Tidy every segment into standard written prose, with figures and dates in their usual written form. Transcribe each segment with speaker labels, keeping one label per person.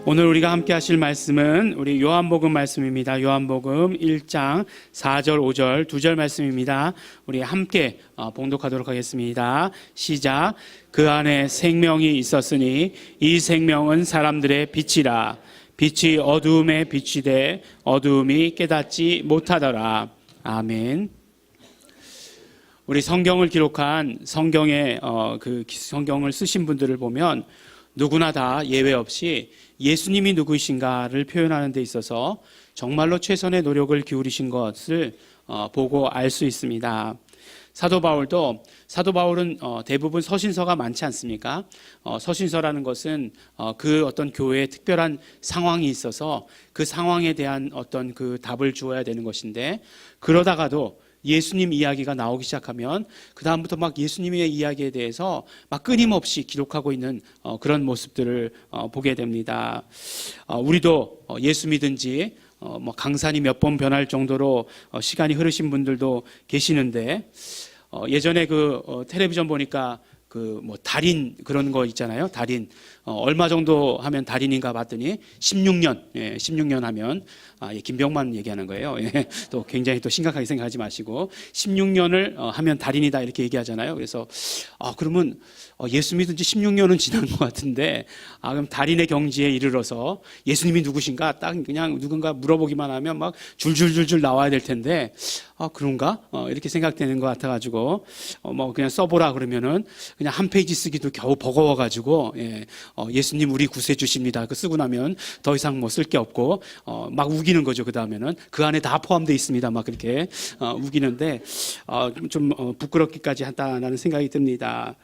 Speaker 1: 오늘 우리가 함께 하실 말씀은 우리 요한복음 말씀입니다. 요한복음 1장 4절 5절 2절 말씀입니다. 우리 함께 봉독하도록 하겠습니다. 시작. 그 안에 생명이 있었으니 이 생명은 사람들의 빛이라. 빛이 어두움에 비치되 어두움이 깨닫지 못하더라. 아멘. 우리 성경을 기록한 성경의 그 성경을 쓰신 분들을 보면 누구나 다 예외 없이 예수님이 누구이신가를 표현하는 데 있어서 정말로 최선의 노력을 기울이신 것을 보고 알 수 있습니다. 사도 바울은 대부분 서신서가 많지 않습니까? 서신서라는 것은 그 어떤 교회에 특별한 상황이 있어서 그 상황에 대한 어떤 그 답을 주어야 되는 것인데, 그러다가도 예수님 이야기가 나오기 시작하면 그 다음부터 막 예수님의 이야기에 대해서 막 끊임없이 기록하고 있는 그런 모습들을 보게 됩니다. 우리도 예수 믿은 지 강산이 몇 번 변할 정도로 시간이 흐르신 분들도 계시는데, 예전에 텔레비전 보니까 달인 그런 거 있잖아요. 달인. 얼마 정도 하면 달인인가 봤더니 16년 하면, 김병만 얘기하는 거예요. 또 굉장히 또 심각하게 생각하지 마시고, 16년을 하면 달인이다 이렇게 얘기하잖아요. 그래서, 그러면 예수 믿은 지 16년은 지난 것 같은데, 그럼 달인의 경지에 이르러서 예수님이 누구신가 딱 그냥 누군가 물어보기만 하면 막 줄줄줄줄 나와야 될 텐데, 그런가? 이렇게 생각되는 것 같아가지고, 그냥 써보라 그러면은 그냥 한 페이지 쓰기도 겨우 버거워가지고, 예수님 우리 구세주십니다. 쓰고 나면 더 이상 쓸 게 없고, 막 우기는 거죠. 그 다음에는 그 안에 다 포함되어 있습니다. 막 그렇게 우기는데, 좀 부끄럽기까지 한다는 생각이 듭니다.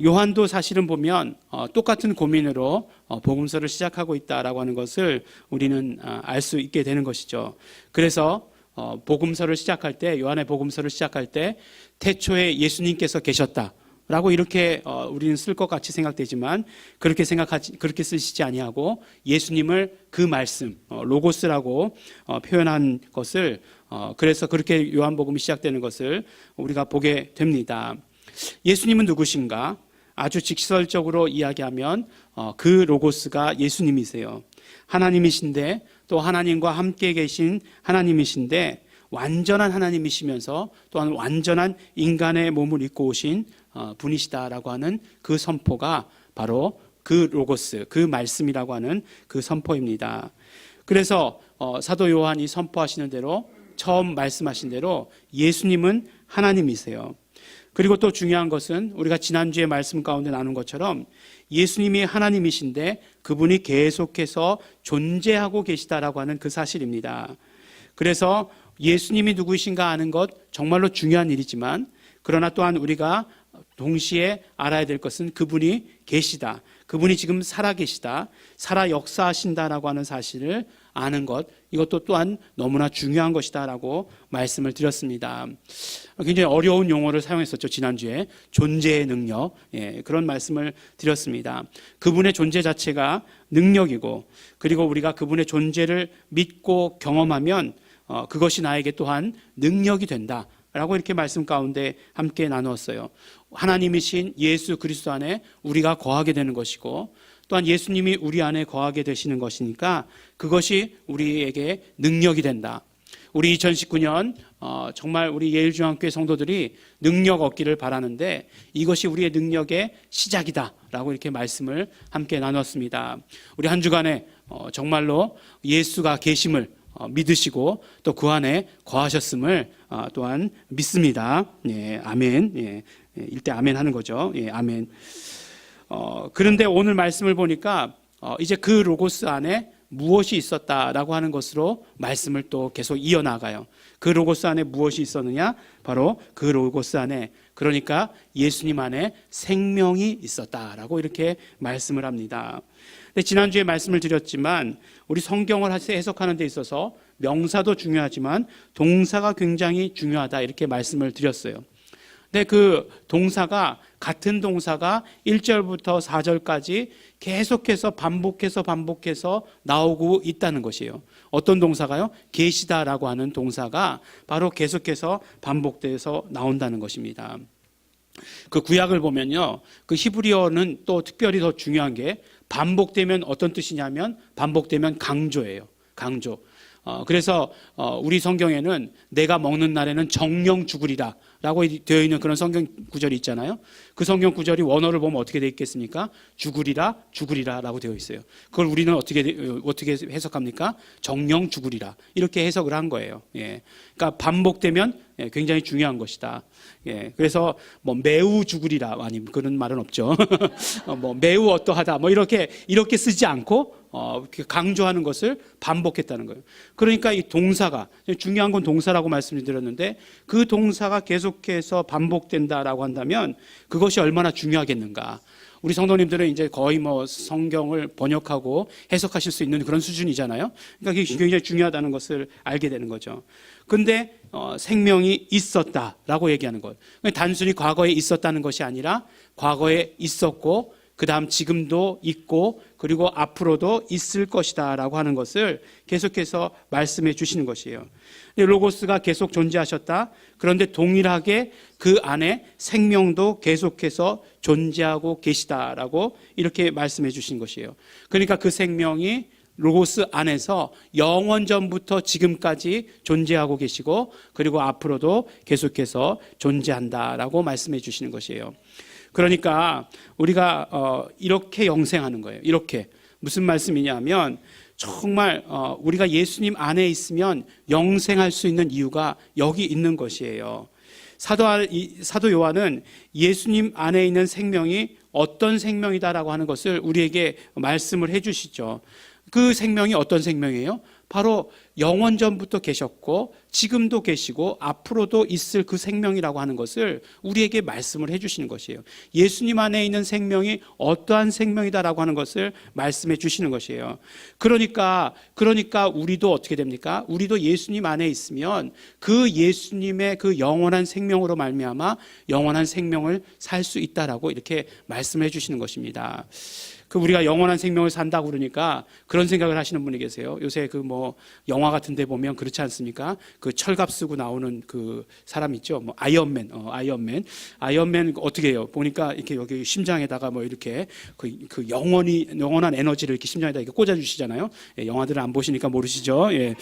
Speaker 1: 요한도 사실은 보면 똑같은 고민으로 복음서를 시작하고 있다라고 하는 것을 우리는 알 수 있게 되는 것이죠. 그래서 복음서를 시작할 때, 요한의 복음서를 시작할 때 태초에 예수님께서 계셨다 라고 이렇게 우리는 쓸 것 같이 생각되지만, 그렇게 쓰시지 아니하고 예수님을 그 말씀, 로고스라고 표현한 것을, 그래서 그렇게 요한복음이 시작되는 것을 우리가 보게 됩니다. 예수님은 누구신가? 아주 직설적으로 이야기하면 그 로고스가 예수님이세요. 하나님이신데, 또 하나님과 함께 계신 하나님이신데, 완전한 하나님이시면서 또한 완전한 인간의 몸을 입고 오신 분이시다라고 하는 그 선포가 바로 그 로고스, 그 말씀이라고 하는 그 선포입니다. 그래서 사도 요한이 선포하시는 대로, 처음 말씀하신 대로 예수님은 하나님이세요. 그리고 또 중요한 것은 우리가 지난주에 말씀 가운데 나눈 것처럼 예수님이 하나님이신데 그분이 계속해서 존재하고 계시다라고 하는 그 사실입니다. 그래서 예수님이 누구이신가 아는 것 정말로 중요한 일이지만, 그러나 또한 우리가 동시에 알아야 될 것은 그분이 계시다, 그분이 지금 살아계시다, 살아 역사하신다라고 하는 사실을 아는 것, 이것도 또한 너무나 중요한 것이다라고 말씀을 드렸습니다. 굉장히 어려운 용어를 사용했었죠. 지난주에 존재의 능력, 그런 말씀을 드렸습니다. 그분의 존재 자체가 능력이고, 그리고 우리가 그분의 존재를 믿고 경험하면 그것이 나에게 또한 능력이 된다 라고 이렇게 말씀 가운데 함께 나누었어요. 하나님이신 예수 그리스도 안에 우리가 거하게 되는 것이고, 또한 예수님이 우리 안에 거하게 되시는 것이니까 그것이 우리에게 능력이 된다. 우리 2019년 정말 우리 예일중앙교회 성도들이 능력 얻기를 바라는데, 이것이 우리의 능력의 시작이다 라고 이렇게 말씀을 함께 나눴습니다. 우리 한 주간에 정말로 예수가 계심을 믿으시고 또 그 안에 거하셨음을 또한 믿습니다. 아멘. 일대 아멘 하는 거죠. 아멘. 그런데 오늘 말씀을 보니까 이제 그 로고스 안에 무엇이 있었다라고 하는 것으로 말씀을 또 계속 이어나가요. 그 로고스 안에 무엇이 있었느냐? 바로 그 로고스 안에, 그러니까 예수님 안에 생명이 있었다라고 이렇게 말씀을 합니다. 근데 지난주에 말씀을 드렸지만, 우리 성경을 해석하는 데 있어서 명사도 중요하지만 동사가 굉장히 중요하다 이렇게 말씀을 드렸어요. 근데 그 동사가, 같은 동사가 1절부터 4절까지 계속해서 반복해서 나오고 있다는 것이에요. 어떤 동사가요? 계시다라고 하는 동사가 바로 계속해서 반복돼서 나온다는 것입니다. 그 구약을 보면요, 그 히브리어는 또 특별히 더 중요한 게 반복되면 어떤 뜻이냐면 반복되면 강조예요. 강조. 그래서 우리 성경에는 내가 먹는 날에는 정령 죽으리라 라고 되어 있는 그런 성경 구절이 있잖아요. 그 성경 구절이 원어를 보면 어떻게 되어 있겠습니까? 죽으리라 죽으리라 라고 되어 있어요. 그걸 우리는 어떻게 해석합니까? 정령 죽으리라 이렇게 해석을 한 거예요. 예. 그러니까 반복되면 굉장히 중요한 것이다. 예. 그래서 뭐 매우 죽으리라 아니 그런 말은 없죠. 뭐 매우 어떠하다 뭐 이렇게 쓰지 않고 강조하는 것을 반복했다는 거예요. 그러니까 이 동사가 중요한 건 동사라고 말씀드렸는데 그 동사가 계속해서 반복된다라고 한다면 그것이 얼마나 중요하겠는가. 우리 성도님들은 이제 거의 뭐 성경을 번역하고 해석하실 수 있는 그런 수준이잖아요. 그러니까 그게 굉장히 중요하다는 것을 알게 되는 거죠. 근데 생명이 있었다라고 얘기하는 거예요. 단순히 과거에 있었다는 것이 아니라 과거에 있었고 그 다음 지금도 있고 그리고 앞으로도 있을 것이다 라고 하는 것을 계속해서 말씀해 주시는 것이에요. 로고스가 계속 존재하셨다. 그런데 동일하게 그 안에 생명도 계속해서 존재하고 계시다라고 이렇게 말씀해 주신 것이에요. 그러니까 그 생명이 로고스 안에서 영원 전부터 지금까지 존재하고 계시고 그리고 앞으로도 계속해서 존재한다라고 말씀해 주시는 것이에요. 그러니까 우리가 이렇게 영생하는 거예요. 이렇게 무슨 말씀이냐면 정말 우리가 예수님 안에 있으면 영생할 수 있는 이유가 여기 있는 것이에요. 사도 요한은 예수님 안에 있는 생명이 어떤 생명이다라고 하는 것을 우리에게 말씀을 해주시죠. 그 생명이 어떤 생명이에요? 바로 영원 전부터 계셨고 지금도 계시고 앞으로도 있을 그 생명이라고 하는 것을 우리에게 말씀을 해주시는 것이에요. 예수님 안에 있는 생명이 어떠한 생명이다라고 하는 것을 말씀해 주시는 것이에요. 그러니까 우리도 어떻게 됩니까? 우리도 예수님 안에 있으면 그 예수님의 그 영원한 생명으로 말미암아 영원한 생명을 살 수 있다라고 이렇게 말씀해 주시는 것입니다. 우리가 영원한 생명을 산다고 그러니까 그런 생각을 하시는 분이 계세요. 요새 그 뭐 영화 같은 데 보면 그렇지 않습니까? 그 철갑 쓰고 나오는 그 사람 있죠. 뭐 아이언맨 어떻게 해요? 보니까 이렇게 여기 심장에다가 뭐 이렇게 그 영원한 에너지를 이렇게 심장에다 이렇게 꽂아 주시잖아요. 예, 영화들을 안 보시니까 모르시죠? 예.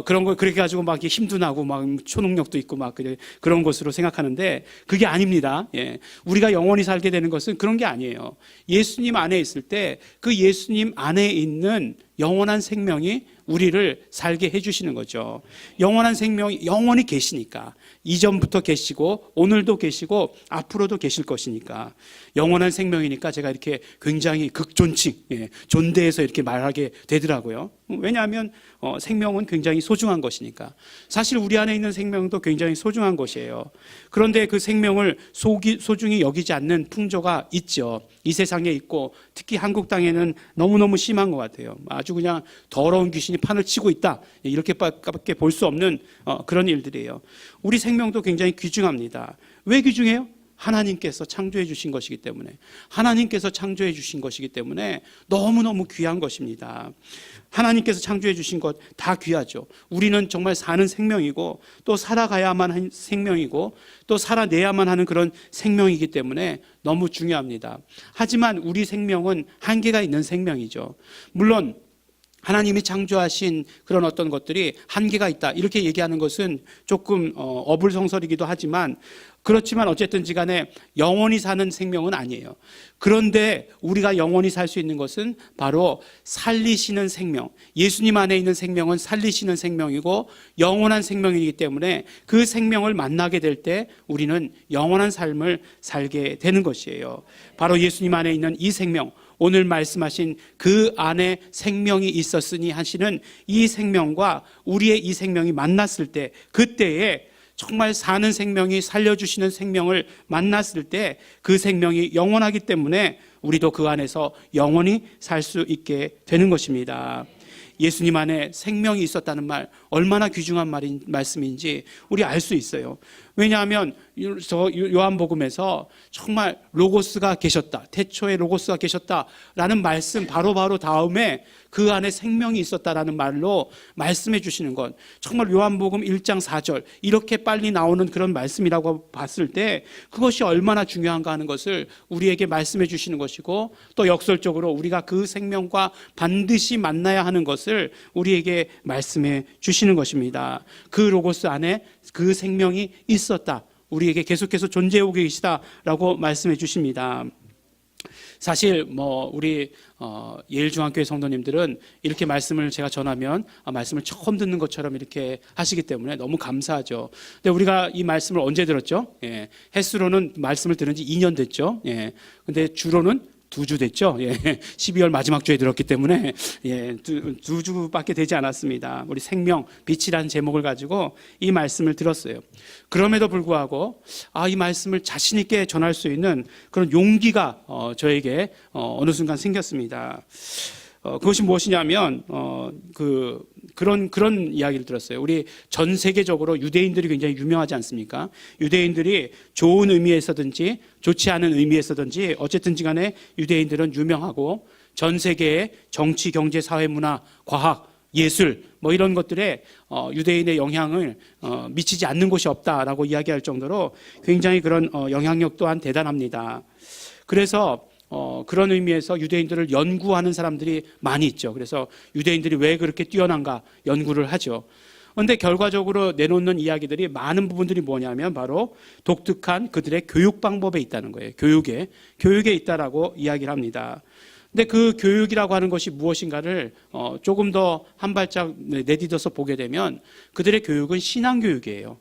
Speaker 1: 그런 거 그렇게 가지고 막 이렇게 힘도 나고 막 초능력도 있고 막 그런 것으로 생각하는데 그게 아닙니다. 예. 우리가 영원히 살게 되는 것은 그런 게 아니에요. 예수님 안에 있을 때 그 예수님 안에 있는 영원한 생명이 우리를 살게 해주시는 거죠. 영원한 생명이 영원히 계시니까 이전부터 계시고 오늘도 계시고 앞으로도 계실 것이니까 영원한 생명이니까 제가 이렇게 굉장히 극존칭 존대해서 이렇게 말하게 되더라고요. 왜냐하면 생명은 굉장히 소중한 것이니까. 사실 우리 안에 있는 생명도 굉장히 소중한 것이에요. 그런데 그 생명을 소중히 여기지 않는 풍조가 있죠. 이 세상에 있고 특히 한국 땅에는 너무너무 심한 것 같아요. 아주 그냥 더러운 귀신이 판을 치고 있다 이렇게밖에 볼 수 없는 그런 일들이에요. 우리 생명도 굉장히 귀중합니다. 왜 귀중해요? 하나님께서 창조해 주신 것이기 때문에 하나님께서 창조해 주신 것이기 때문에 너무너무 귀한 것입니다. 하나님께서 창조해 주신 것 다 귀하죠. 우리는 정말 사는 생명이고 또 살아가야만 한 생명이고 또 살아내야만 하는 그런 생명이기 때문에 너무 중요합니다. 하지만 우리 생명은 한계가 있는 생명이죠. 물론 하나님이 창조하신 그런 어떤 것들이 한계가 있다 이렇게 얘기하는 것은 조금 어불성설이기도 하지만 그렇지만 어쨌든지 간에 영원히 사는 생명은 아니에요. 그런데 우리가 영원히 살 수 있는 것은 바로 살리시는 생명, 예수님 안에 있는 생명은 살리시는 생명이고 영원한 생명이기 때문에 그 생명을 만나게 될 때 우리는 영원한 삶을 살게 되는 것이에요. 바로 예수님 안에 있는 이 생명, 오늘 말씀하신 그 안에 생명이 있었으니 하시는 이 생명과 우리의 이 생명이 만났을 때 그때에 정말 사는 생명이 살려주시는 생명을 만났을 때 그 생명이 영원하기 때문에 우리도 그 안에서 영원히 살 수 있게 되는 것입니다. 예수님 안에 생명이 있었다는 말 얼마나 귀중한 말씀인지 우리 알 수 있어요. 왜냐하면 저 요한복음에서 정말 로고스가 계셨다, 태초에 로고스가 계셨다라는 말씀 바로 다음에 그 안에 생명이 있었다라는 말로 말씀해 주시는 것, 정말 요한복음 1장 4절 이렇게 빨리 나오는 그런 말씀이라고 봤을 때 그것이 얼마나 중요한가 하는 것을 우리에게 말씀해 주시는 것이고, 또 역설적으로 우리가 그 생명과 반드시 만나야 하는 것을 우리에게 말씀해 주시는 것입니다. 그 로고스 안에 그 생명이 있었다, 우리에게 계속해서 존재하고 계시다라고 말씀해 주십니다. 사실 우리 예일중앙교회 성도님들은 이렇게 말씀을 제가 전하면 말씀을 처음 듣는 것처럼 이렇게 하시기 때문에 너무 감사하죠. 근데 우리가 이 말씀을 언제 들었죠? 예, 횟수로는 말씀을 들은 지 2년 됐죠. 예, 근데 주로는 2주 됐죠. 예, 12월 마지막 주에 들었기 때문에 두 주밖에 되지 않았습니다. 우리 생명, 빛이라는 제목을 가지고 이 말씀을 들었어요. 그럼에도 불구하고 이 말씀을 자신 있게 전할 수 있는 그런 용기가 저에게 어느 순간 생겼습니다. 그것이 무엇이냐면 그런 이야기를 들었어요. 우리 전 세계적으로 유대인들이 굉장히 유명하지 않습니까? 유대인들이 좋은 의미에서든지 좋지 않은 의미에서든지 어쨌든지 간에 유대인들은 유명하고, 전 세계의 정치, 경제, 사회, 문화, 과학, 예술 이런 것들에 유대인의 영향을 미치지 않는 곳이 없다라고 이야기할 정도로 굉장히 그런 영향력 또한 대단합니다. 그래서 그런 의미에서 유대인들을 연구하는 사람들이 많이 있죠. 그래서 유대인들이 왜 그렇게 뛰어난가 연구를 하죠. 그런데 결과적으로 내놓는 이야기들이 많은 부분들이 뭐냐면 바로 독특한 그들의 교육 방법에 있다는 거예요. 교육에 있다라고 이야기를 합니다. 근데 그 교육이라고 하는 것이 무엇인가를 조금 더 한 발짝 내딛어서 보게 되면 그들의 교육은 신앙교육이에요.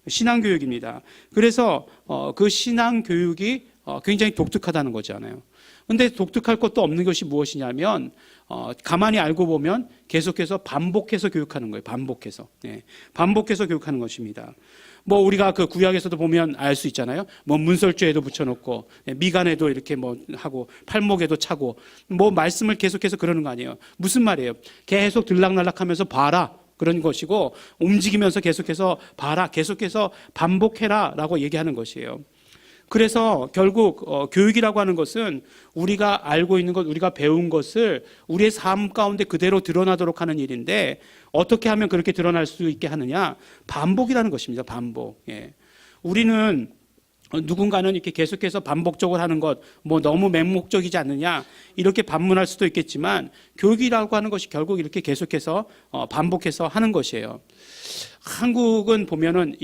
Speaker 1: 신앙교육입니다. 그래서 그 신앙교육이 굉장히 독특하다는 거잖아요. 그런데 독특할 것도 없는 것이 무엇이냐면 가만히 알고 보면 계속해서 반복해서 교육하는 거예요. 반복해서 교육하는 것입니다. 우리가 그 구약에서도 보면 알 수 있잖아요. 문설주에도 붙여놓고 미간에도 이렇게 하고 팔목에도 차고 말씀을 계속해서 그러는 거 아니에요. 무슨 말이에요? 계속 들락날락하면서 봐라, 그런 것이고, 움직이면서 계속해서 봐라, 계속해서 반복해라라고 얘기하는 것이에요. 그래서 결국 교육이라고 하는 것은 우리가 알고 있는 것, 우리가 배운 것을 우리의 삶 가운데 그대로 드러나도록 하는 일인데, 어떻게 하면 그렇게 드러날 수 있게 하느냐? 반복이라는 것입니다. 반복. 우리는 누군가는 이렇게 계속해서 반복적으로 하는 것 너무 맹목적이지 않느냐 이렇게 반문할 수도 있겠지만, 교육이라고 하는 것이 결국 이렇게 계속해서 반복해서 하는 것이에요. 한국은 보면은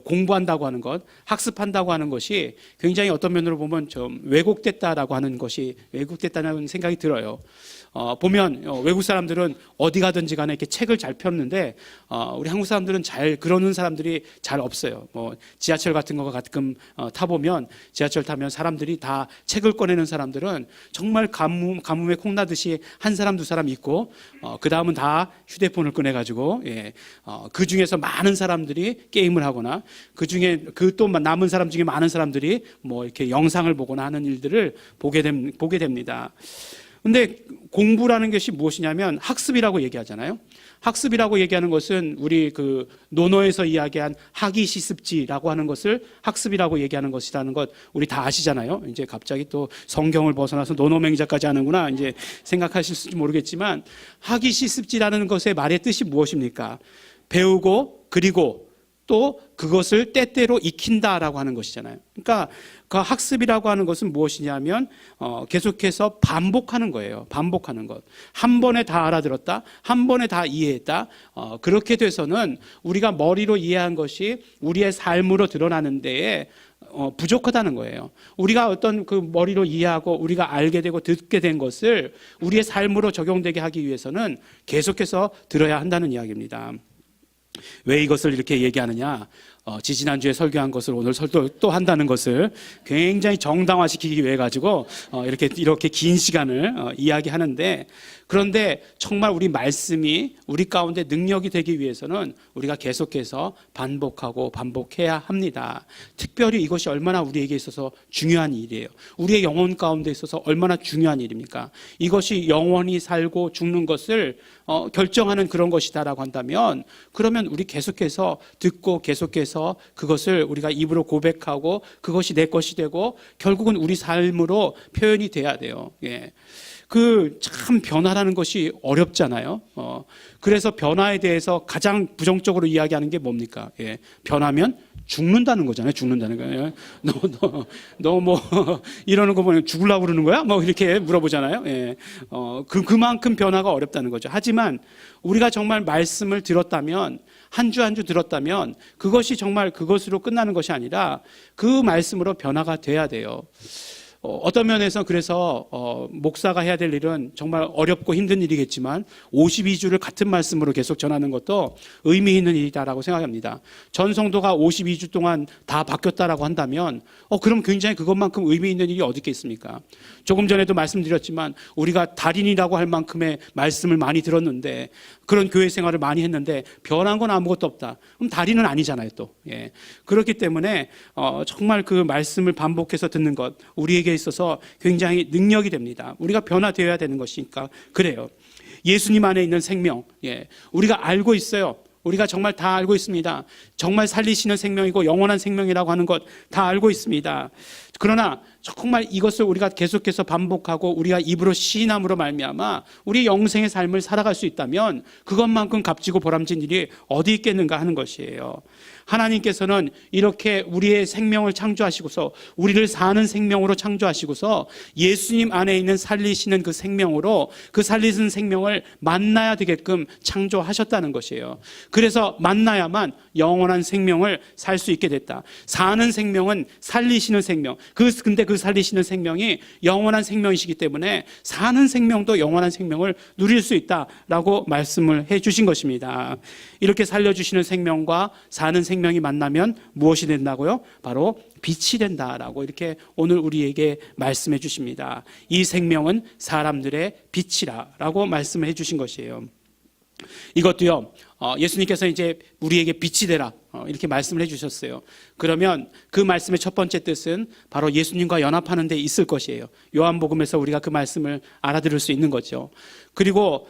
Speaker 1: 공부한다고 하는 것, 학습한다고 하는 것이 굉장히 어떤 면으로 보면 좀 왜곡됐다라고 하는 것이 왜곡됐다는 생각이 들어요. 보면 외국 사람들은 어디 가든지 간에 이렇게 책을 잘 폈는데 우리 한국 사람들은 그러는 사람들이 잘 없어요. 지하철 같은 거 가끔 타보면, 지하철 타면 사람들이 다 책을 꺼내는 사람들은 정말 가뭄에 콩나듯이 한 사람 두 사람 있고, 그 다음은 다 휴대폰을 꺼내가지고 그 중에서 많은 사람들이 게임을 하거나, 그 중에 또 남은 사람 중에 많은 사람들이 이렇게 영상을 보거나 하는 일들을 보게 됩니다. 근데 공부라는 것이 무엇이냐면 학습이라고 얘기하잖아요. 학습이라고 얘기하는 것은 우리 그 논어에서 이야기한 학이시습지라고 하는 것을 학습이라고 얘기하는 것이라는 것 우리 다 아시잖아요. 이제 갑자기 또 성경을 벗어나서 논어맹자까지 하는구나 이제 생각하실지 모르겠지만, 학이시습지라는 것의 말의 뜻이 무엇입니까? 배우고 그리고 또 그것을 때때로 익힌다라고 하는 것이잖아요. 그러니까 그 학습이라고 하는 것은 무엇이냐면 계속해서 반복하는 거예요. 반복하는 것. 한 번에 다 알아들었다, 한 번에 다 이해했다. 그렇게 돼서는 우리가 머리로 이해한 것이 우리의 삶으로 드러나는 데에 부족하다는 거예요. 우리가 어떤 그 머리로 이해하고 우리가 알게 되고 듣게 된 것을 우리의 삶으로 적용되게 하기 위해서는 계속해서 들어야 한다는 이야기입니다. 왜 이것을 이렇게 얘기하느냐? 지지난주에 설교한 것을 오늘 또 한다는 것을 굉장히 정당화시키기 위해 가지고 이렇게 긴 시간을 이야기하는데, 그런데 정말 우리 말씀이 우리 가운데 능력이 되기 위해서는 우리가 계속해서 반복해야 합니다. 특별히 이것이 얼마나 우리에게 있어서 중요한 일이에요. 우리의 영혼 가운데 있어서 얼마나 중요한 일입니까? 이것이 영원히 살고 죽는 것을 결정하는 그런 것이다라고 한다면, 그러면 우리 계속해서 듣고 계속해서 통해서 그것을 우리가 입으로 고백하고 그것이 내 것이 되고 결국은 우리 삶으로 표현이 돼야 돼요. 예. 그 참 변화라는 것이 어렵잖아요. 그래서 변화에 대해서 가장 부정적으로 이야기하는 게 뭡니까? 예. 변하면 죽는다는 거잖아요. 죽는다는 거예요. 너 뭐 이러는 거 보면 죽으려고 그러는 거야? 뭐 이렇게 물어보잖아요. 예. 그만큼 변화가 어렵다는 거죠. 하지만 우리가 정말 말씀을 들었다면 한 주 한 주 들었다면 그것이 정말 그것으로 끝나는 것이 아니라 그 말씀으로 변화가 돼야 돼요. 어떤 면에서 그래서 목사가 해야 될 일은 정말 어렵고 힘든 일이겠지만 52주를 같은 말씀으로 계속 전하는 것도 의미 있는 일이다라고 생각합니다. 전 성도가 52주 동안 다 바뀌었다라고 한다면 그럼 굉장히 그것만큼 의미 있는 일이 어디 있겠습니까? 조금 전에도 말씀드렸지만 우리가 달인이라고 할 만큼의 말씀을 많이 들었는데 그런 교회 생활을 많이 했는데 변한 건 아무것도 없다. 그럼 달인은 아니잖아요 또. 예. 그렇기 때문에 정말 그 말씀을 반복해서 듣는 것 우리에게 있어서 굉장히 능력이 됩니다. 우리가 변화되어야 되는 것이니까 그래요. 예수님 안에 있는 생명, 예, 우리가 알고 있어요. 우리가 정말 다 알고 있습니다. 정말 살리시는 생명이고 영원한 생명이라고 하는 것 다 알고 있습니다. 그러나 정말 이것을 우리가 계속해서 반복하고 우리가 입으로 시인함으로 말미암아 우리 영생의 삶을 살아갈 수 있다면 그것만큼 값지고 보람진 일이 어디 있겠는가 하는 것이에요. 하나님께서는 이렇게 우리의 생명을 창조하시고서 우리를 사는 생명으로 창조하시고서 예수님 안에 있는 살리시는 그 생명으로 그 살리는 생명을 만나야 되게끔 창조하셨다는 것이에요. 그래서 만나야만 영원한 생명을 살 수 있게 됐다. 사는 생명은 살리시는 생명. 근데 그 살리시는 생명이 영원한 생명이시기 때문에 사는 생명도 영원한 생명을 누릴 수 있다라고 말씀을 해 주신 것입니다. 이렇게 살려주시는 생명과 사는 생명이 만나면 무엇이 된다고요? 바로 빛이 된다라고 이렇게 오늘 우리에게 말씀해 주십니다. 이 생명은 사람들의 빛이라라고 말씀을 해 주신 것이에요. 이것도요, 예수님께서 이제 우리에게 빛이 되라 이렇게 말씀을 해주셨어요. 그러면 그 말씀의 첫 번째 뜻은 바로 예수님과 연합하는 데 있을 것이에요. 요한복음에서 우리가 그 말씀을 알아들을 수 있는 거죠. 그리고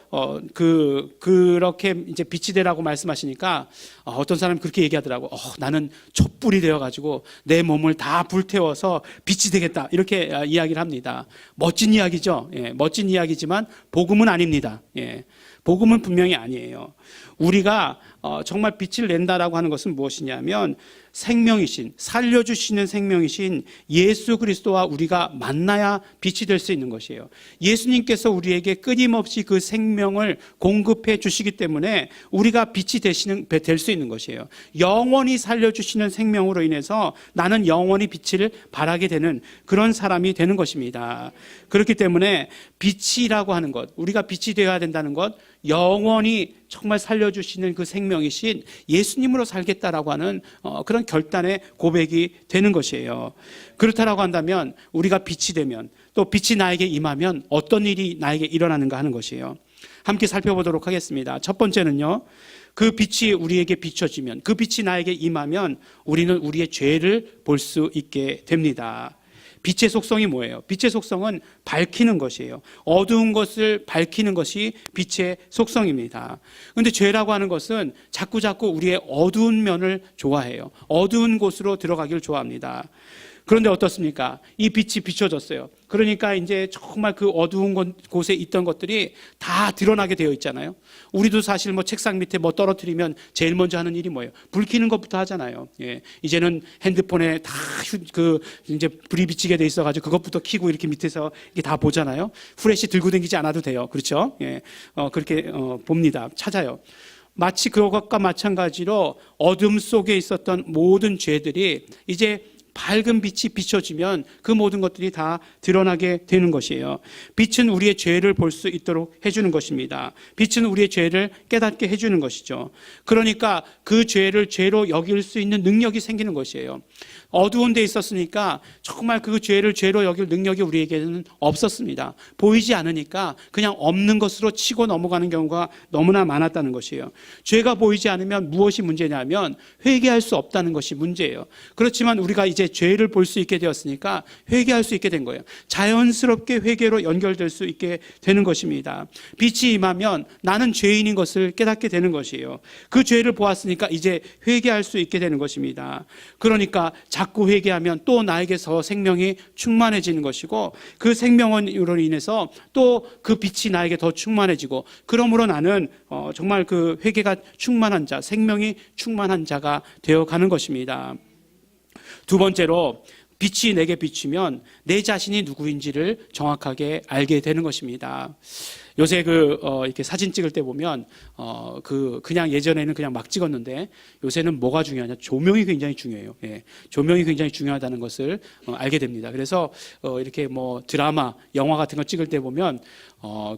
Speaker 1: 그렇게 이제 빛이 되라고 말씀하시니까 어떤 사람이 그렇게 얘기하더라고. 나는 촛불이 되어가지고 내 몸을 다 불태워서 빛이 되겠다 이렇게 이야기를 합니다. 멋진 이야기죠. 예, 멋진 이야기지만 복음은 아닙니다. 예. 복음은 분명히 아니에요. 우리가 정말 빛을 낸다라고 하는 것은 무엇이냐면 생명이신, 살려주시는 생명이신 예수 그리스도와 우리가 만나야 빛이 될 수 있는 것이에요. 예수님께서 우리에게 끊임없이 그 생명을 공급해 주시기 때문에 우리가 빛이 될 수 있는 것이에요. 영원히 살려주시는 생명으로 인해서 나는 영원히 빛을 발하게 되는 그런 사람이 되는 것입니다. 그렇기 때문에 빛이라고 하는 것, 우리가 빛이 되어야 된다는 것, 영원히 정말 살려주시는 그 생명이신 예수님으로 살겠다라고 하는 그런 결단의 고백이 되는 것이에요. 그렇다라고 한다면 우리가 빛이 되면 또 빛이 나에게 임하면 어떤 일이 나에게 일어나는가 하는 것이에요. 함께 살펴보도록 하겠습니다. 첫 번째는요, 그 빛이 우리에게 비춰지면, 그 빛이 나에게 임하면 우리는 우리의 죄를 볼 수 있게 됩니다. 빛의 속성이 뭐예요? 빛의 속성은 밝히는 것이에요. 어두운 것을 밝히는 것이 빛의 속성입니다. 그런데 죄라고 하는 것은 자꾸 우리의 어두운 면을 좋아해요. 어두운 곳으로 들어가기를 좋아합니다. 그런데 어떻습니까? 이 빛이 비춰졌어요. 그러니까 이제 정말 그 어두운 곳에 있던 것들이 다 드러나게 되어 있잖아요. 우리도 사실 뭐 책상 밑에 뭐 떨어뜨리면 제일 먼저 하는 일이 뭐예요? 불 켜는 것부터 하잖아요. 예. 이제는 핸드폰에 다 이제 불이 비치게 돼 있어가지고 그것부터 켜고 이렇게 밑에서 이렇게 다 보잖아요. 후레쉬 들고 다니지 않아도 돼요. 그렇죠? 예. 그렇게 봅니다. 찾아요. 마치 그것과 마찬가지로 어둠 속에 있었던 모든 죄들이 이제 밝은 빛이 비춰지면 그 모든 것들이 다 드러나게 되는 것이에요. 빛은 우리의 죄를 볼 수 있도록 해주는 것입니다. 빛은 우리의 죄를 깨닫게 해주는 것이죠. 그러니까 그 죄를 죄로 여길 수 있는 능력이 생기는 것이에요. 어두운 데 있었으니까 정말 그 죄를 죄로 여길 능력이 우리에게는 없었습니다. 보이지 않으니까 그냥 없는 것으로 치고 넘어가는 경우가 너무나 많았다는 것이에요. 죄가 보이지 않으면 무엇이 문제냐면 회개할 수 없다는 것이 문제예요. 그렇지만 우리가 이제 이제 죄를 볼 수 있게 되었으니까 회개할 수 있게 된 거예요. 자연스럽게 회개로 연결될 수 있게 되는 것입니다. 빛이 임하면 나는 죄인인 것을 깨닫게 되는 것이에요. 그 죄를 보았으니까 이제 회개할 수 있게 되는 것입니다. 그러니까 자꾸 회개하면 또 나에게서 생명이 충만해지는 것이고, 그 생명으로 인해서 또 그 빛이 나에게 더 충만해지고, 그러므로 나는 정말 그 회개가 충만한 자, 생명이 충만한 자가 되어가는 것입니다. 두 번째로, 빛이 내게 비추면 내 자신이 누구인지를 정확하게 알게 되는 것입니다. 요새 이렇게 사진 찍을 때 보면, 그냥 예전에는 그냥 막 찍었는데, 요새는 뭐가 중요하냐? 조명이 굉장히 중요해요. 예. 조명이 굉장히 중요하다는 것을 알게 됩니다. 그래서, 이렇게 뭐 드라마, 영화 같은 거 찍을 때 보면,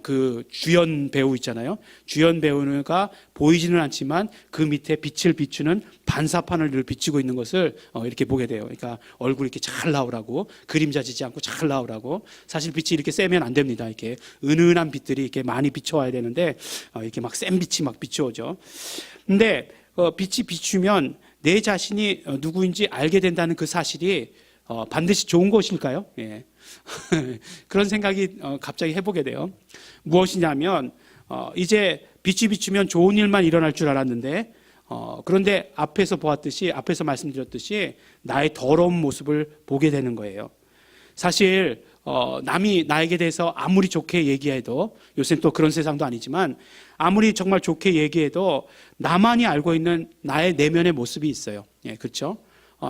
Speaker 1: 그 주연 배우 있잖아요. 주연 배우가 보이지는 않지만 그 밑에 빛을 비추는 반사판을 늘 비추고 있는 것을 이렇게 보게 돼요. 그러니까 얼굴이 이렇게 잘 나오라고, 그림자 지지 않고 잘 나오라고. 사실 빛이 이렇게 세면 안 됩니다. 이렇게 은은한 빛들이 이렇게 많이 비춰와야 되는데, 이렇게 막 센 빛이 막 비춰오죠. 근데 빛이 비추면 내 자신이 누구인지 알게 된다는 그 사실이 반드시 좋은 것일까요? 예. 그런 생각이 갑자기 해보게 돼요. 무엇이냐면, 이제 빛이 비추면 좋은 일만 일어날 줄 알았는데, 그런데 앞에서 말씀드렸듯이 나의 더러운 모습을 보게 되는 거예요. 사실 남이 나에게 대해서 아무리 좋게 얘기해도, 요새는 또 그런 세상도 아니지만, 아무리 정말 좋게 얘기해도 나만이 알고 있는 나의 내면의 모습이 있어요. 예, 그렇죠?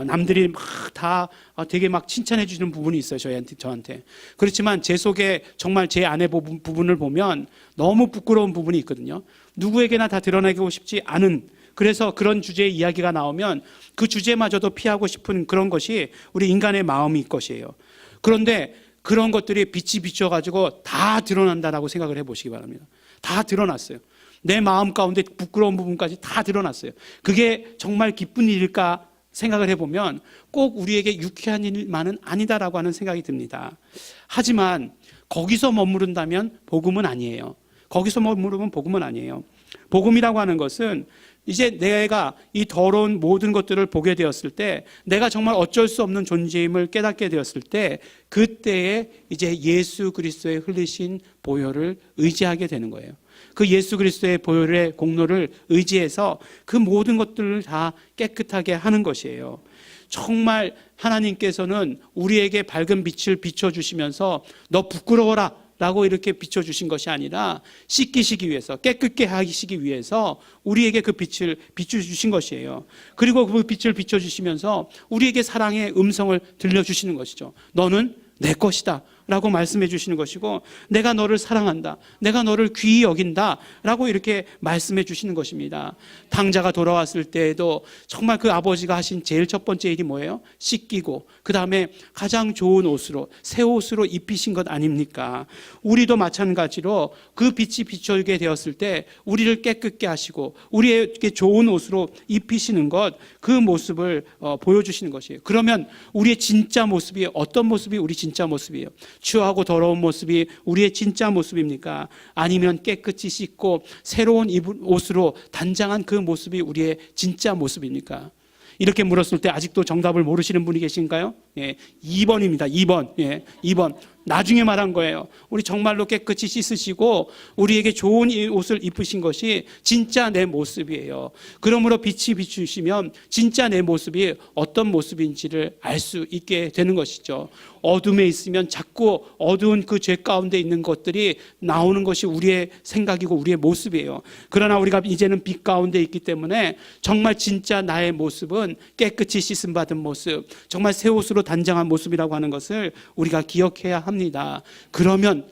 Speaker 1: 남들이 막 다 되게 막 칭찬해 주는 부분이 있어요. 저한테. 그렇지만 제 속에 정말 제 안의 부분을 보면 너무 부끄러운 부분이 있거든요. 누구에게나 다 드러내고 싶지 않은, 그래서 그런 주제의 이야기가 나오면 그 주제마저도 피하고 싶은 그런 것이 우리 인간의 마음일 것이에요. 그런데 그런 것들이 빛이 비춰가지고 다 드러난다라고 생각을 해보시기 바랍니다. 다 드러났어요. 내 마음 가운데 부끄러운 부분까지 다 드러났어요. 그게 정말 기쁜 일일까 생각을 해보면 꼭 우리에게 유쾌한 일만은 아니다라고 하는 생각이 듭니다. 하지만 거기서 머무른다면 복음은 아니에요. 거기서 머무르면 복음은 아니에요. 복음이라고 하는 것은 이제 내가 이 더러운 모든 것들을 보게 되었을 때, 내가 정말 어쩔 수 없는 존재임을 깨닫게 되었을 때, 그때에 이제 예수 그리스도의 흘리신 보혈을 의지하게 되는 거예요. 그 예수 그리스도의 보혈의 공로를 의지해서 그 모든 것들을 다 깨끗하게 하는 것이에요. 정말 하나님께서는 우리에게 밝은 빛을 비춰주시면서 너 부끄러워라 라고 이렇게 비춰주신 것이 아니라 씻기시기 위해서, 깨끗게 하시기 위해서 우리에게 그 빛을 비춰주신 것이에요. 그리고 그 빛을 비춰주시면서 우리에게 사랑의 음성을 들려주시는 것이죠. 너는 내 것이다 라고 말씀해 주시는 것이고, 내가 너를 사랑한다, 내가 너를 귀히 여긴다 라고 이렇게 말씀해 주시는 것입니다. 탕자가 돌아왔을 때에도 정말 그 아버지가 하신 제일 첫 번째 일이 뭐예요? 씻기고 그 다음에 가장 좋은 옷으로, 새 옷으로 입히신 것 아닙니까? 우리도 마찬가지로 그 빛이 비춰지게 되었을 때 우리를 깨끗게 하시고 우리에게 좋은 옷으로 입히시는 것, 그 모습을 보여주시는 것이에요. 그러면 우리의 진짜 모습이 어떤 모습이 우리 진짜 모습이에요? 추하고 더러운 모습이 우리의 진짜 모습입니까? 아니면 깨끗이 씻고 새로운 옷으로 단장한 그 모습이 우리의 진짜 모습입니까? 이렇게 물었을 때 아직도 정답을 모르시는 분이 계신가요? 예, 2번입니다. 2번. 예, 2번. 나중에 말한 거예요. 우리 정말로 깨끗이 씻으시고 우리에게 좋은 옷을 입으신 것이 진짜 내 모습이에요. 그러므로 빛이 비추시면 진짜 내 모습이 어떤 모습인지를 알 수 있게 되는 것이죠. 어둠에 있으면 자꾸 어두운 그 죄 가운데 있는 것들이 나오는 것이 우리의 생각이고 우리의 모습이에요. 그러나 우리가 이제는 빛 가운데 있기 때문에 정말 진짜 나의 모습은 깨끗이 씻음 받은 모습, 정말 새 옷으로 단장한 모습이라고 하는 것을 우리가 기억해야 합니다. 그러면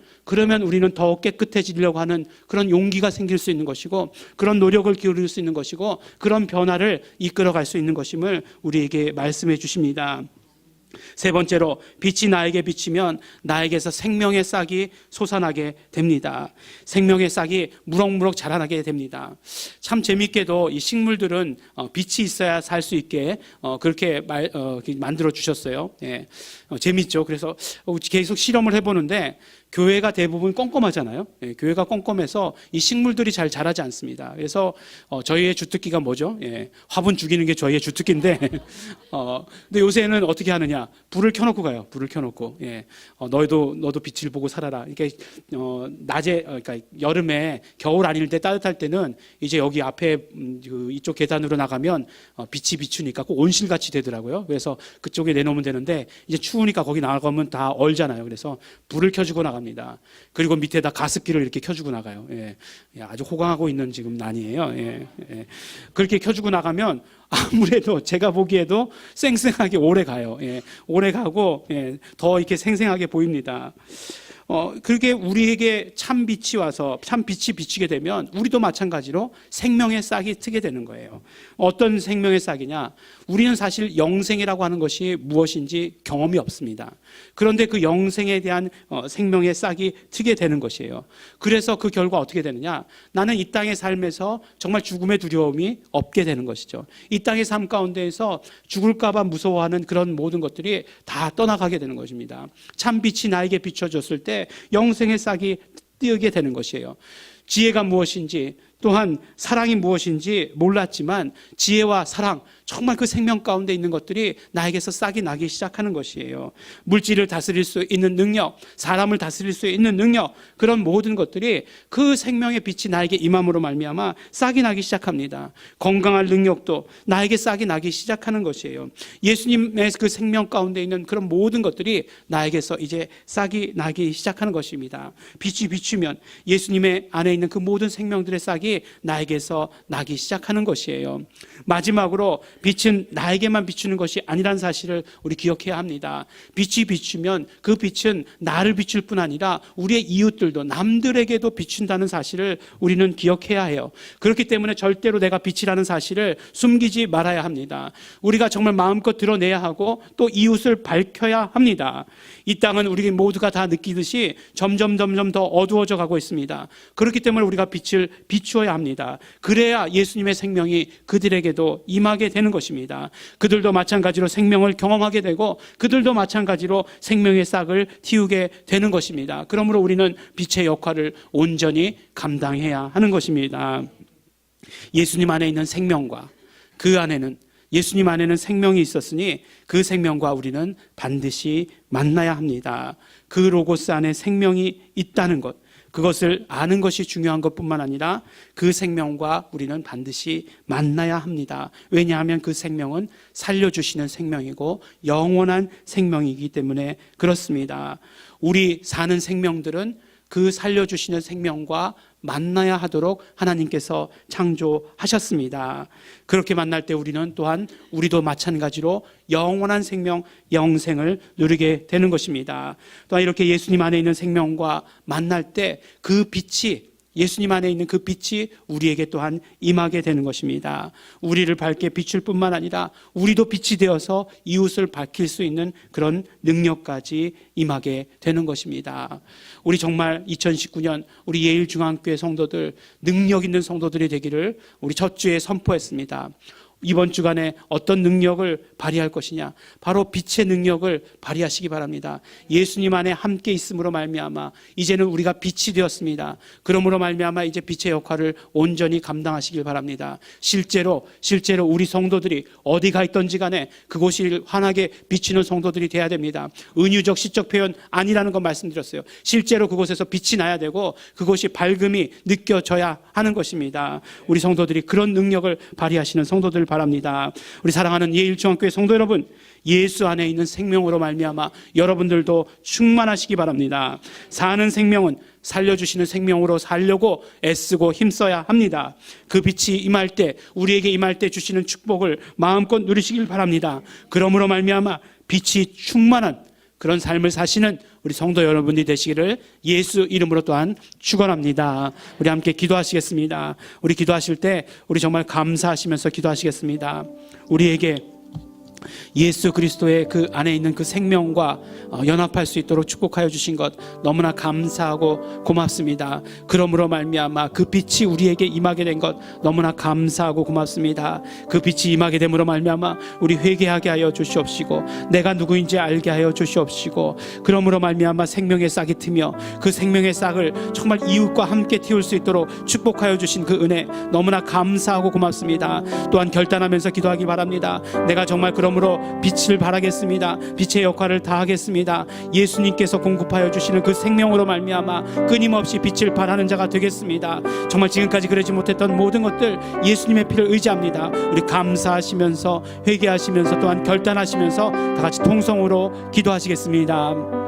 Speaker 1: 우리는 더 깨끗해지려고 하는 그런 용기가 생길 수 있는 것이고, 그런 노력을 기울일 수 있는 것이고, 그런 변화를 이끌어갈 수 있는 것임을 우리에게 말씀해 주십니다. 세 번째로, 빛이 나에게 비치면 나에게서 생명의 싹이 솟아나게 됩니다. 생명의 싹이 무럭무럭 자라나게 됩니다. 참 재밌게도 이 식물들은 빛이 있어야 살 수 있게 그렇게 만들어 주셨어요. 예. 재밌죠. 그래서 계속 실험을 해보는데 교회가 대부분 껌껌하잖아요. 예, 교회가 껌껌해서 이 식물들이 잘 자라지 않습니다. 그래서 저희의 주특기가 뭐죠? 예, 화분 죽이는 게 저희의 주특기인데 근데 요새는 어떻게 하느냐? 불을 켜놓고 가요. 불을 켜놓고 예, 너도 빛을 보고 살아라. 이렇게 낮에 그러니까 여름에 겨울 아닐 때 따뜻할 때는 이제 여기 앞에 이쪽 계단으로 나가면 빛이 비추니까 꼭 온실같이 되더라고요. 그래서 그쪽에 내놓으면 되는데 이제 추우니까 거기 나가면 다 얼잖아요. 그래서 불을 켜주고 나갑니다. 그리고 밑에다 가습기를 이렇게 켜주고 나가요. 예, 아주 호강하고 있는 지금 난이에요. 예, 예. 그렇게 켜주고 나가면 아무래도 제가 보기에도 쌩쌩하게 오래 가요. 예, 오래 가고 예, 더 이렇게 생생하게 보입니다. 그렇게 우리에게 참 빛이 와서 참 빛이 비치게 되면 우리도 마찬가지로 생명의 싹이 트게 되는 거예요. 어떤 생명의 싹이냐? 우리는 사실 영생이라고 하는 것이 무엇인지 경험이 없습니다. 그런데 그 영생에 대한 생명의 싹이 트게 되는 것이에요. 그래서 그 결과 어떻게 되느냐? 나는 이 땅의 삶에서 정말 죽음의 두려움이 없게 되는 것이죠. 이 땅의 삶 가운데에서 죽을까 봐 무서워하는 그런 모든 것들이 다 떠나가게 되는 것입니다. 참 빛이 나에게 비춰졌을 때 영생의 싹이 띄게 되는 것이에요. 지혜가 무엇인지 또한 사랑이 무엇인지 몰랐지만 지혜와 사랑, 정말 그 생명 가운데 있는 것들이 나에게서 싹이 나기 시작하는 것이에요. 물질을 다스릴 수 있는 능력, 사람을 다스릴 수 있는 능력, 그런 모든 것들이 그 생명의 빛이 나에게 임함으로 말미암아 싹이 나기 시작합니다. 건강할 능력도 나에게 싹이 나기 시작하는 것이에요. 예수님의 그 생명 가운데 있는 그런 모든 것들이 나에게서 이제 싹이 나기 시작하는 것입니다. 빛이 비추면 예수님의 안에 있는 그 모든 생명들의 싹이 나에게서 나기 시작하는 것이에요. 마지막으로 빛은 나에게만 비추는 것이 아니란 사실을 우리 기억해야 합니다. 빛이 비추면 그 빛은 나를 비출 뿐 아니라 우리의 이웃들도 남들에게도 비춘다는 사실을 우리는 기억해야 해요. 그렇기 때문에 절대로 내가 빛이라는 사실을 숨기지 말아야 합니다. 우리가 정말 마음껏 드러내야 하고 또 이웃을 밝혀야 합니다. 이 땅은 우리 모두가 다 느끼듯이 점점 더 어두워져 가고 있습니다. 그렇기 때문에 우리가 빛을 비추어야 합니다. 그래야 예수님의 생명이 그들에게도 임하게 되는 것입니다. 그들도 마찬가지로 생명을 경험하게 되고 그들도 마찬가지로 생명의 싹을 틔우게 되는 것입니다. 그러므로 우리는 빛의 역할을 온전히 감당해야 하는 것입니다. 예수님 안에 있는 생명과 그 안에는 예수님 안에는 생명이 있었으니 그 생명과 우리는 반드시 만나야 합니다. 그 로고스 안에 생명이 있다는 것, 그것을 아는 것이 중요한 것뿐만 아니라 그 생명과 우리는 반드시 만나야 합니다. 왜냐하면 그 생명은 살려주시는 생명이고 영원한 생명이기 때문에 그렇습니다. 우리 사는 생명들은 그 살려주시는 생명과 만나야 하도록 하나님께서 창조하셨습니다. 그렇게 만날 때 우리는 또한 우리도 마찬가지로 영원한 생명, 영생을 누리게 되는 것입니다. 또한 이렇게 예수님 안에 있는 생명과 만날 때 그 빛이 예수님 안에 있는 그 빛이 우리에게 또한 임하게 되는 것입니다. 우리를 밝게 비출 뿐만 아니라 우리도 빛이 되어서 이웃을 밝힐 수 있는 그런 능력까지 임하게 되는 것입니다. 우리 정말 2019년 우리 예일중앙교회 성도들, 능력 있는 성도들이 되기를 우리 첫 주에 선포했습니다. 이번 주간에 어떤 능력을 발휘할 것이냐, 바로 빛의 능력을 발휘하시기 바랍니다. 예수님 안에 함께 있음으로 말미암아 이제는 우리가 빛이 되었습니다. 그러므로 말미암아 이제 빛의 역할을 온전히 감당하시길 바랍니다. 실제로 우리 성도들이 어디가 있던지 간에 그곳이 환하게 비치는 성도들이 돼야 됩니다. 은유적 시적 표현 아니라는 거 말씀드렸어요. 실제로 그곳에서 빛이 나야 되고 그곳이 밝음이 느껴져야 하는 것입니다. 우리 성도들이 그런 능력을 발휘하시는 성도들 바랍니다. 우리 사랑하는 예일중앙교회 성도 여러분, 예수 안에 있는 생명으로 말미암아 여러분들도 충만하시기 바랍니다. 사는 생명은 살려주시는 생명으로 살려고 애쓰고 힘써야 합니다. 그 빛이 임할 때, 우리에게 임할 때 주시는 축복을 마음껏 누리시길 바랍니다. 그러므로 말미암아 빛이 충만한 그런 삶을 사시는 우리 성도 여러분이 되시기를 예수 이름으로 또한 축원합니다. 우리 함께 기도하시겠습니다. 우리 기도하실 때 우리 정말 감사하시면서 기도하시겠습니다. 우리에게 예수 그리스도의 그 안에 있는 그 생명과 연합할 수 있도록 축복하여 주신 것 너무나 감사하고 고맙습니다. 그러므로 말미암아 그 빛이 우리에게 임하게 된 것 너무나 감사하고 고맙습니다. 그 빛이 임하게 됨으로 말미암아 우리 회개하게 하여 주시옵시고 내가 누구인지 알게 하여 주시옵시고 그러므로 말미암아 생명의 싹이 트며 그 생명의 싹을 정말 이웃과 함께 틔울 수 있도록 축복하여 주신 그 은혜 너무나 감사하고 고맙습니다. 또한 결단하면서 기도하기 바랍니다. 내가 정말 그러므로 빛을 발하겠습니다. 빛의 역할을 다하겠습니다. 예수님께서 공급하여 주시는 그 생명으로 말미암아 끊임없이 빛을 발하는 자가 되겠습니다. 정말 지금까지 그러지 못했던 모든 것들 예수님의 피를 의지합니다. 우리 감사하시면서 회개하시면서 또한 결단하시면서 다 같이 통성으로 기도하시겠습니다.